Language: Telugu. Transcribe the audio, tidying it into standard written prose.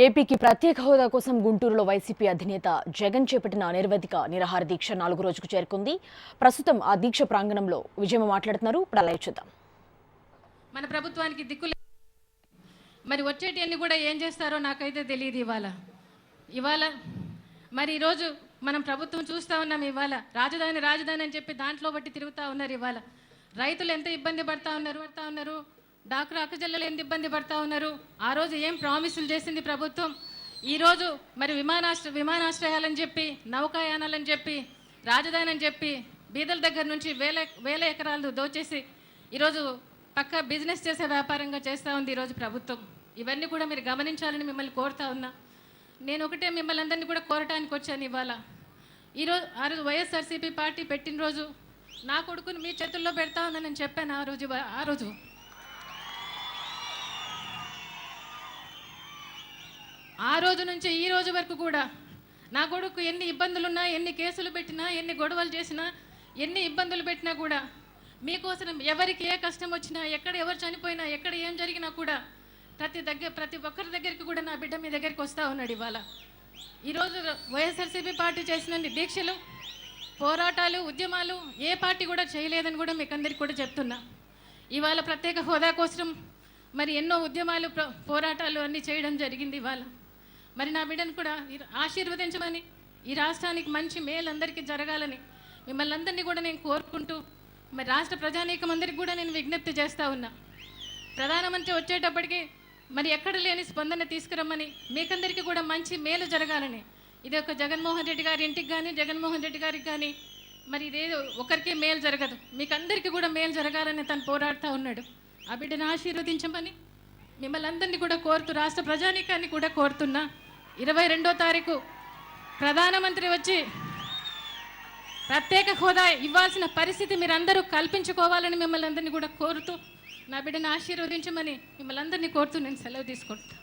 ఏపీకి ప్రత్యేక హోదా కోసం గుంటూరులో వైసీపీ అధినేత జగన్ చేపట్టిన నిరవధిక నిరాహార దీక్ష 4వ రోజుకు చేరుకుంది. ప్రస్తుతం ఆ దీక్ష ప్రాంగణంలో విజయమ్మ మాట్లాడుతున్నారు. ఇప్పుడు అలా చూద్దాం. మన ప్రభుత్వానికి దిక్కులు మరి వచ్చేటివన్నీ కూడా ఏం చేస్తారో నాకైతే తెలియదు. ఇవాళ మరి ఈరోజు మనం ప్రభుత్వం చూస్తూ ఉన్నాం. ఇవాళ రాజధాని అని చెప్పి దాంట్లో బట్టి తిరుగుతూ ఉన్నారు. ఇవాళ రైతులు ఎంత ఇబ్బంది పడతా ఉన్నారు. డాక్టర్ అక్కజల్లలు ఎంత ఇబ్బంది పడతా ఉన్నారు. ఆ రోజు ఏం ప్రామిసులు చేసింది ప్రభుత్వం. ఈరోజు మరి విమానాశ్రయాలని చెప్పి, నౌకాయానాలని చెప్పి, రాజధాని అని చెప్పి బీదల దగ్గర నుంచి వేల ఎకరాలు దోచేసి ఈరోజు పక్క బిజినెస్ చేసే వ్యాపారంగా చేస్తూ ఉంది ఈరోజు ప్రభుత్వం. ఇవన్నీ కూడా మీరు గమనించాలని మిమ్మల్ని కోరుతా ఉన్నా. నేను ఒకటే మిమ్మల్ని అందరినీ కూడా కోరటానికి వచ్చాను. ఇవాళ ఆ రోజు వైఎస్ఆర్సీపీ పార్టీ పెట్టిన రోజు నా కొడుకుని మీ చేతుల్లో పెడతా ఉందని నేను చెప్పాను. ఆ రోజు ఆ రోజు నుంచి ఈ రోజు వరకు కూడా నా కొడుకు ఎన్ని ఇబ్బందులున్నా, ఎన్ని కేసులు పెట్టినా, ఎన్ని గొడవలు చేసినా, ఎన్ని ఇబ్బందులు పెట్టినా కూడా మీకోసం ఎవరికి ఏ కష్టం వచ్చినా, ఎక్కడ ఎవరు చనిపోయినా, ఎక్కడ ఏం జరిగినా కూడా ప్రతి ఒక్కరి దగ్గరికి కూడా నా బిడ్డ మీ దగ్గరికి వస్తూ ఉన్నాడు. ఇవాళ ఈరోజు వైఎస్ఆర్సీపీ పార్టీ చేసిన దీక్షలు, పోరాటాలు, ఉద్యమాలు ఏ పార్టీ కూడా చేయలేదని కూడా మీకు అందరికీ కూడా చెప్తున్నా. ఇవాళ ప్రత్యేక హోదా కోసం మరి ఎన్నో ఉద్యమాలు, పోరాటాలు అన్నీ చేయడం జరిగింది. ఇవాళ మరి నా బిడ్డను కూడా ఆశీర్వదించమని, ఈ రాష్ట్రానికి మంచి మేలు అందరికీ జరగాలని మిమ్మల్ని అందరినీ కూడా నేను కోరుకుంటూ మరి రాష్ట్ర ప్రజానీకం అందరికీ కూడా నేను విజ్ఞప్తి చేస్తూ ఉన్నా. ప్రధానమంత్రి వచ్చేటప్పటికి మరి ఎక్కడ లేని స్పందన తీసుకురమ్మని, మీకందరికీ కూడా మంచి మేలు జరగాలని. ఇది ఒక జగన్మోహన్ రెడ్డి గారి ఇంటికి కానీ, జగన్మోహన్ రెడ్డి గారికి కానీ మరి ఇదేదో ఒకరికి మేలు జరగదు, మీకు అందరికీ కూడా మేలు జరగాలని తను పోరాడుతూ ఉన్నాడు. ఆ బిడ్డను ఆశీర్వదించమని మిమ్మల్ని అందరినీ కూడా కోరుతూ, రాష్ట్ర ప్రజానీకాన్ని కూడా కోరుతున్నా. 22వ తారీఖు ప్రధానమంత్రి వచ్చి ప్రత్యేక హోదా ఇవ్వాల్సిన పరిస్థితి మీరందరూ కల్పించుకోవాలని మిమ్మల్ని అందరినీ కూడా కోరుతూ, నా బిడ్డను ఆశీర్వదించమని మిమ్మల్ని అందరినీ కోరుతూ నేను సెలవు తీసుకుంటాను.